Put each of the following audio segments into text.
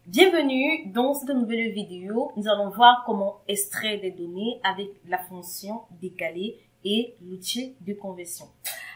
Bienvenue dans cette nouvelle vidéo. Nous allons voir comment extraire des données avec la fonction décalée et l'outil de conversion.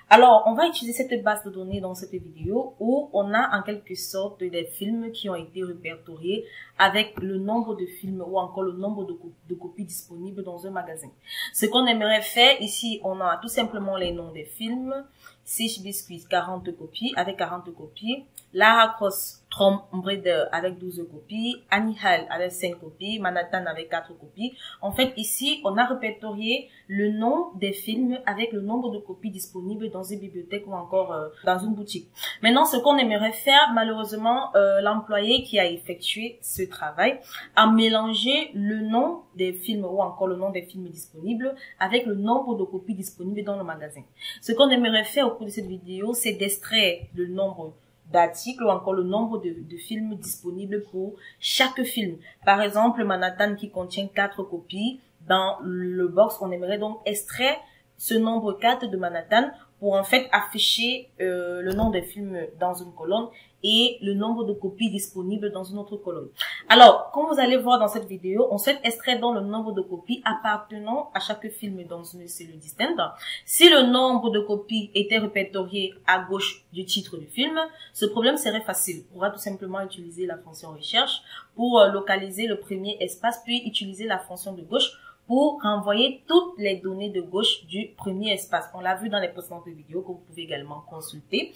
Alors, on va utiliser cette base de données dans cette vidéo où on a en quelque sorte des films qui ont été répertoriés avec le nombre de films ou encore le nombre de copies disponibles dans un magasin. Ce qu'on aimerait faire ici, on a tout simplement les noms des films. Six Biscuits, 40 copies, avec 40 copies. Lara Cross, Tomb Raider avec 12 copies. Annie Hall avec 5 copies. Manhattan avec 4 copies. En fait, ici, on a répertorié le nom des films avec le nombre de copies disponibles dans une bibliothèque ou encore dans une boutique. Maintenant, ce qu'on aimerait faire, malheureusement, l'employé qui a effectué ce travail a mélangé le nom des films ou encore le nom des films disponibles avec le nombre de copies disponibles dans le magasin. Ce qu'on aimerait faire au cours de cette vidéo, c'est d'extraire le nombre d'articles ou encore le nombre de films disponibles pour chaque film. Par exemple, Manhattan qui contient 4 copies. Dans le box, on aimerait donc extraire ce nombre 4 de Manhattan pour en fait afficher le nom des films dans une colonne et le nombre de copies disponibles dans une autre colonne. Alors, comme vous allez voir dans cette vidéo, on souhaite extraire donc le nombre de copies appartenant à chaque film dans une cellule distincte. Si le nombre de copies était répertorié à gauche du titre du film, ce problème serait facile. On va tout simplement utiliser la fonction recherche pour localiser le premier espace, puis utiliser la fonction de gauche pour renvoyer toutes les données de gauche du premier espace. On l'a vu dans les précédentes vidéos que vous pouvez également consulter.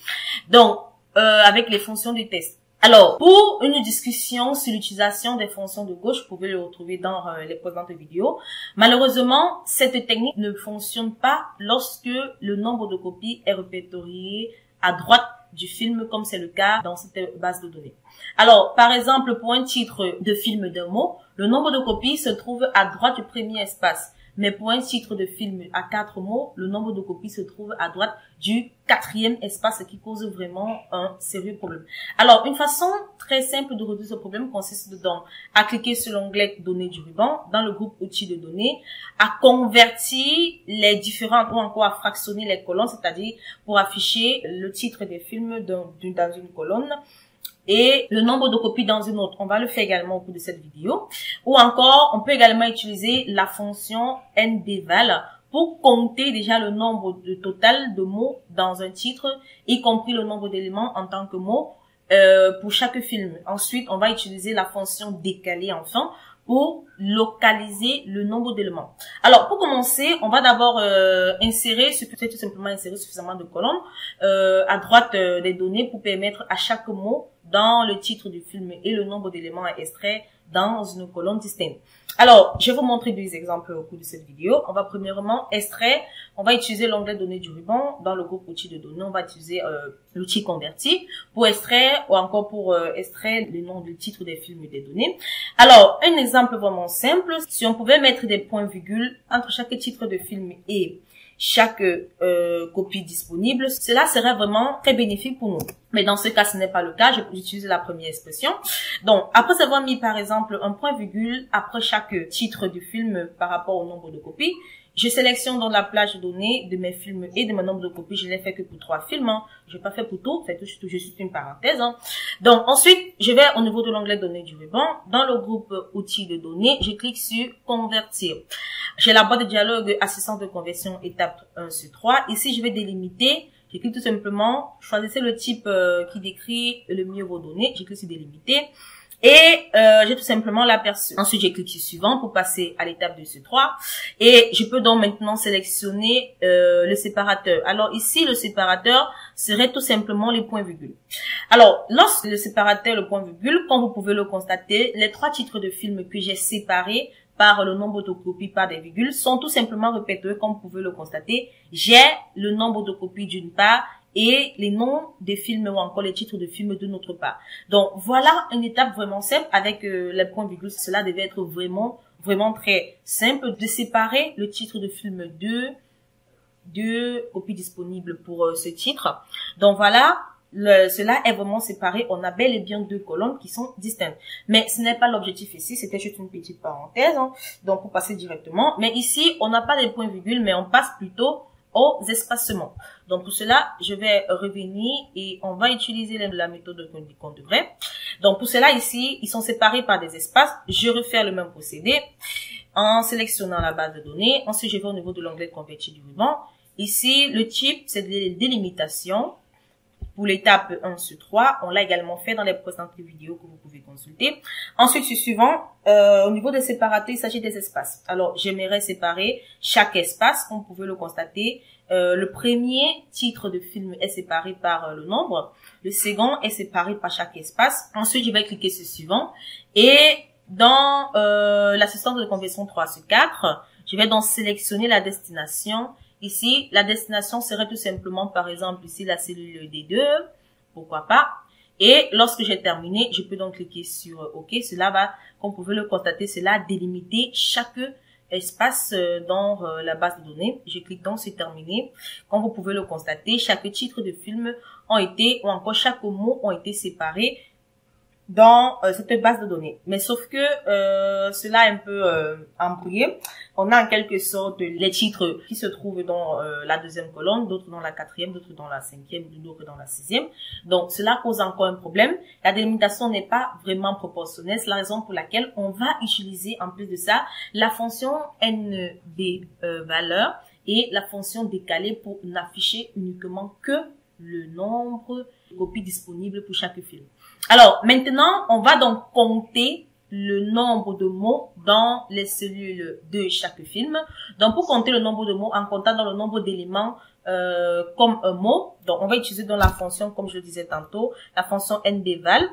Donc, avec les fonctions du test. Alors, pour une discussion sur l'utilisation des fonctions de gauche, vous pouvez le retrouver dans les précédentes vidéos. Malheureusement, cette technique ne fonctionne pas lorsque le nombre de copies est répertorié à droite du film, comme c'est le cas dans cette base de données. Alors, par exemple, pour un titre de film d'un mot, le nombre de copies se trouve à droite du premier espace. Mais pour un titre de film à 4 mots, le nombre de copies se trouve à droite du 4e espace, ce qui cause vraiment un sérieux problème. Alors, une façon très simple de résoudre ce problème consiste donc à cliquer sur l'onglet données du ruban dans le groupe outils de données, à convertir les différentes ou encore à fractionner les colonnes, c'est-à-dire pour afficher le titre des films dans une colonne et le nombre de copies dans une autre. On va le faire également au cours de cette vidéo. Ou encore, on peut également utiliser la fonction NDVAL pour compter déjà le nombre total de mots dans un titre, y compris le nombre d'éléments en tant que mots pour chaque film. Ensuite, on va utiliser la fonction décalée enfin pour localiser le nombre d'éléments. Alors, pour commencer, on va d'abord insérer suffisamment de colonnes à droite des données pour permettre à chaque mot dans le titre du film et le nombre d'éléments à extraire dans une colonne distincte. Alors, je vais vous montrer deux exemples au cours de cette vidéo. On va premièrement extraire, on va utiliser l'onglet données du ruban. Dans le groupe outils de données, on va utiliser l'outil converti pour extraire ou encore pour extraire le nom du titre des films et des données. Alors, un exemple vraiment simple, si on pouvait mettre des points-virgules entre chaque titre de film et chaque copie disponible, cela serait vraiment très bénéfique pour nous. Mais dans ce cas, ce n'est pas le cas. J'utilise la première expression. Donc, après avoir mis par exemple un point-virgule après chaque titre du film par rapport au nombre de copies, je sélectionne dans la plage de données de mes films et de mon nombre de copies. Je l'ai fait que pour 3 films. Hein. Je n'ai pas fait pour tout. C'est juste une parenthèse. Hein. Donc, ensuite, je vais au niveau de l'onglet données du ruban. Dans le groupe outils de données, je clique sur convertir. J'ai la boîte de dialogue assistance de conversion étape 1 sur 3. Ici, je vais délimiter. Je clique tout simplement. Choisissez le type qui décrit le mieux vos données. Je clique sur délimiter. Et j'ai tout simplement l'aperçu. Ensuite, j'ai cliqué sur suivant pour passer à l'étape de ce 3. Et je peux donc maintenant sélectionner le séparateur. Alors ici, le séparateur serait tout simplement les points-virgules. Alors, lorsque le séparateur, le point-virgule, comme vous pouvez le constater, les 3 titres de films que j'ai séparés par le nombre de copies par des virgules sont tout simplement répertoriés comme vous pouvez le constater. J'ai le nombre de copies d'une part et les noms des films ou encore les titres de films de notre part. Donc voilà une étape vraiment simple avec les points virgules. Cela devait être vraiment très simple de séparer le titre de film de copies disponibles pour ce titre. Donc voilà. Cela est vraiment séparé. On a bel et bien 2 colonnes qui sont distinctes. Mais ce n'est pas l'objectif ici. C'était juste une petite parenthèse. Hein, donc, pour passer directement. Mais ici, on n'a pas des points-virgules, mais on passe plutôt aux espacements. Donc pour cela, je vais revenir et on va utiliser la méthode qu'on devrait. Donc pour cela ici, ils sont séparés par des espaces. Je refais le même procédé en sélectionnant la base de données. Ensuite, je vais au niveau de l'onglet convertir du ruban. Ici, le type, c'est des délimitations. Pour l'étape 1 sur 3, on l'a également fait dans les précédentes vidéos que vous pouvez consulter. Ensuite, suivant, au niveau des séparateurs, il s'agit des espaces. Alors, j'aimerais séparer chaque espace, comme vous pouvez le constater. Le premier titre de film est séparé par le nombre. Le second est séparé par chaque espace. Ensuite, je vais cliquer sur suivant. Et dans l'assistance de conversion 3 sur 4, je vais donc sélectionner la destination. Ici, la destination serait tout simplement, par exemple, ici, la cellule D2, pourquoi pas. Et lorsque j'ai terminé, je peux donc cliquer sur OK. Cela va, comme vous pouvez le constater, cela délimiter chaque espace dans la base de données. Je clique donc sur terminer. Comme vous pouvez le constater, chaque titre de film ont été, ou encore chaque mot ont été séparés dans cette base de données. Mais sauf que cela est un peu embrouillé. On a en quelque sorte les titres qui se trouvent dans la deuxième colonne, d'autres dans la quatrième, d'autres dans la cinquième, d'autres dans la sixième. Donc cela cause encore un problème. La délimitation n'est pas vraiment proportionnelle. C'est la raison pour laquelle on va utiliser en plus de ça la fonction NB valeur et la fonction décalée pour n'afficher uniquement que le nombre de copies disponibles pour chaque film. Alors, maintenant, on va donc compter le nombre de mots dans les cellules de chaque film. Donc, pour compter le nombre de mots, en comptant dans le nombre d'éléments comme un mot, donc on va utiliser dans la fonction, comme je le disais tantôt, la fonction NBVal.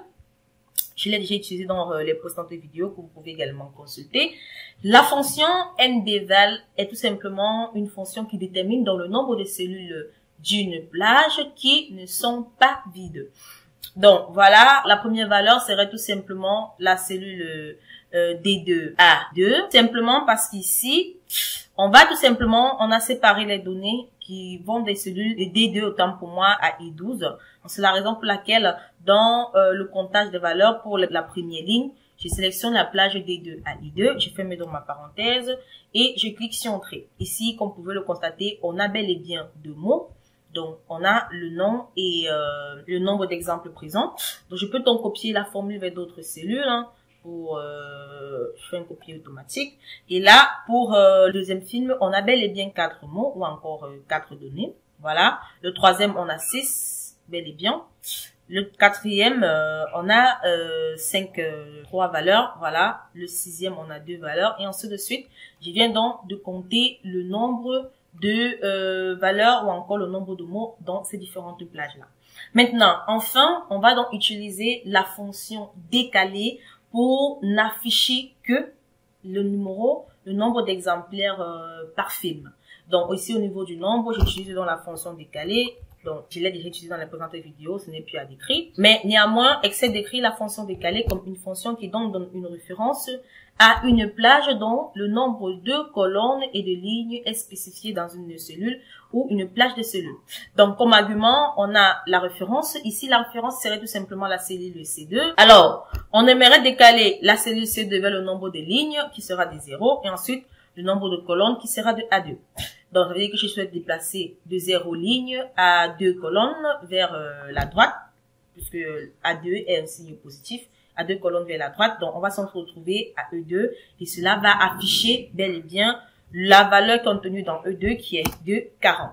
Je l'ai déjà utilisée dans les précédentes vidéos que vous pouvez également consulter. La fonction NBVal est tout simplement une fonction qui détermine dans le nombre de cellules d'une plage qui ne sont pas vides. Donc, voilà, la première valeur serait tout simplement la cellule D2A2, simplement parce qu'ici, on a séparé les données qui vont des cellules de D2, autant pour moi, à I12. C'est la raison pour laquelle, dans le comptage des valeurs pour la première ligne, je sélectionne la plage D2 à I2, je ferme donc ma parenthèse et je clique sur Entrée. Ici, comme vous pouvez le constater, on a bel et bien deux mots. Donc, on a le nom et le nombre d'exemples présents. Donc, je peux donc copier la formule vers d'autres cellules pour faire un copier automatique. Et là, pour le deuxième film, on a bel et bien 4 mots ou encore 4 données. Voilà. Le troisième, on a 6, bel et bien. Le quatrième, on a 3 valeurs. Voilà. Le sixième, on a 2 valeurs. Et ainsi de suite. Je viens donc de compter le nombre de valeurs ou encore le nombre de mots dans ces différentes plages-là. Maintenant, enfin, on va donc utiliser la fonction décalée pour n'afficher que le numéro, le nombre d'exemplaires par film. Donc ici, au niveau du nombre, j'utilise dans la fonction décalée. Donc, je l'ai déjà utilisé dans les précédentes vidéos, ce n'est plus à décrire. Mais néanmoins, excès d'écrire la fonction décalée comme une fonction qui donc donne une référence à une plage dont le nombre de colonnes et de lignes est spécifié dans une cellule ou une plage de cellules. Donc, comme argument, on a la référence. Ici, la référence serait tout simplement la cellule C2. Alors, on aimerait décaler la cellule C2 vers le nombre de lignes qui sera de 0 et ensuite le nombre de colonnes qui sera de A2. Donc, ça veut dire que je souhaite déplacer de 0 lignes à 2 colonnes vers la droite, puisque A2 est un signe positif, à 2 colonnes vers la droite. Donc, on va s'en retrouver à E2 et cela va afficher bel et bien la valeur contenue dans E2 qui est de 40.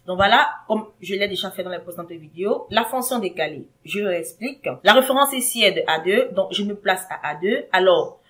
Donc voilà, comme je l'ai déjà fait dans les précédentes vidéos, la fonction décalée, je l'explique. La référence ici est de A2, donc je me place à A2. Alors,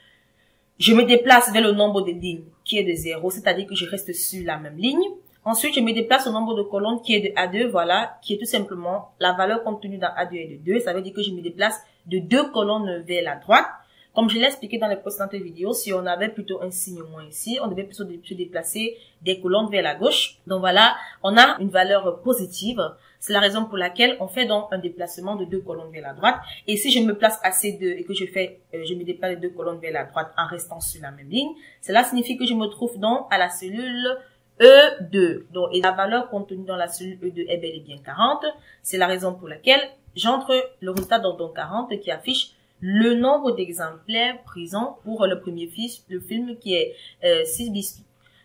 je me déplace vers le nombre de lignes qui est de 0, c'est-à-dire que je reste sur la même ligne. Ensuite, je me déplace au nombre de colonnes qui est de A2, voilà, qui est tout simplement la valeur contenue dans A2 est de 2. Ça veut dire que je me déplace de 2 colonnes vers la droite. Comme je l'ai expliqué dans les précédentes vidéos, si on avait plutôt un signe moins ici, on devait plutôt se déplacer des colonnes vers la gauche. Donc voilà, on a une valeur positive. C'est la raison pour laquelle on fait donc un déplacement de 2 colonnes vers la droite. Et si je me place à C2 et que je me déplace de 2 colonnes vers la droite en restant sur la même ligne, cela signifie que je me trouve donc à la cellule E2. Donc, et la valeur contenue dans la cellule E2 est bel et bien 40. C'est la raison pour laquelle j'entre le résultat dans 40 qui affiche le nombre d'exemplaires présents pour le premier film, le film qui est 6 biscuits.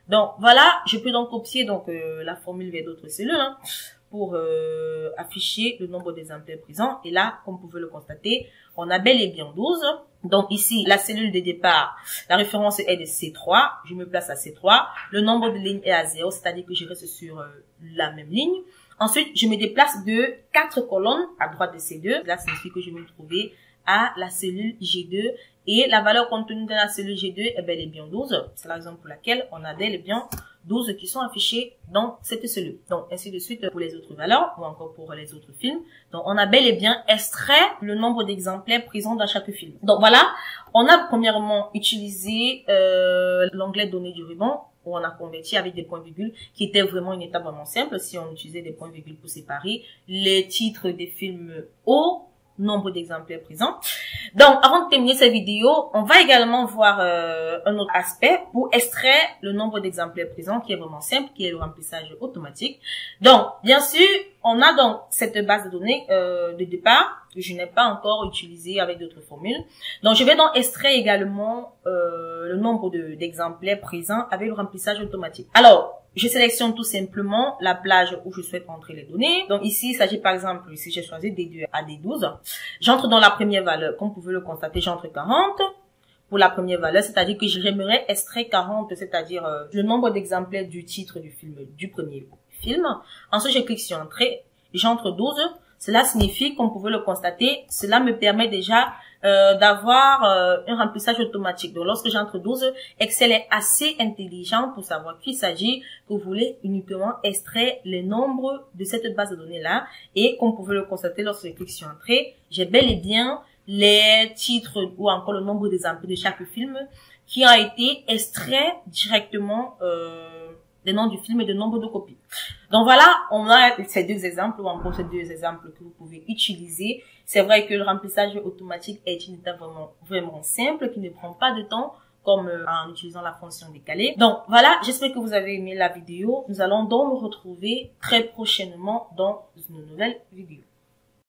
Donc voilà, je peux donc copier donc la formule vers d'autres cellules hein, pour afficher le nombre d'exemplaires présents. Et là, comme vous pouvez le constater, on a bel et bien 12. Donc ici, la cellule de départ, la référence est de C3. Je me place à C3. Le nombre de lignes est à 0, c'est-à-dire que je reste sur la même ligne. Ensuite, je me déplace de 4 colonnes à droite de C2. Cela signifie que je vais me trouver à la cellule G2. Et la valeur contenue dans la cellule G2 est bel et bien 12. C'est la raison pour laquelle on a bel et bien 12 qui sont affichés dans cette cellule. Donc, ainsi de suite pour les autres valeurs ou encore pour les autres films. Donc, on a bel et bien extrait le nombre d'exemplaires présents dans chaque film. Donc, voilà. On a premièrement utilisé l'onglet données du ruban où on a converti avec des points-virgules qui était vraiment une étape vraiment simple si on utilisait des points-virgules pour séparer les titres des films au nombre d'exemplaires présents. Donc, avant de terminer cette vidéo, on va également voir un autre aspect pour extraire le nombre d'exemplaires présents qui est vraiment simple, qui est le remplissage automatique. Donc, bien sûr, on a donc cette base de données de départ que je n'ai pas encore utilisée avec d'autres formules. Donc, je vais donc extraire également le nombre d'exemplaires présents avec le remplissage automatique. Alors, je sélectionne tout simplement la plage où je souhaite entrer les données. Donc ici, il s'agit par exemple, ici j'ai choisi D2 à D12. J'entre dans la première valeur. Comme vous pouvez le constater, j'entre 40 pour la première valeur, c'est-à-dire que j'aimerais extraire 40, c'est-à-dire le nombre d'exemplaires du titre du film, du premier film. Ensuite, je clique sur Entrée, j'entre 12. Cela signifie, comme vous pouvez le constater, cela me permet déjà d'avoir un remplissage automatique. Donc, lorsque j'entre 12, Excel est assez intelligent pour savoir qu'il s'agit que vous voulez uniquement extraire les nombres de cette base de données-là. Et comme vous pouvez le constater, lorsque je clique sur Entrée, j'ai bel et bien les titres ou encore le nombre d'exemplaires de chaque film qui ont été extraits directement des noms du film et le nombre de copies. Donc voilà, on a ces deux exemples, ou encore ces deux exemples que vous pouvez utiliser. C'est vrai que le remplissage automatique est une étape vraiment simple, qui ne prend pas de temps, comme en utilisant la fonction décalée. Donc voilà, j'espère que vous avez aimé la vidéo. Nous allons donc nous retrouver très prochainement dans une nouvelle vidéo.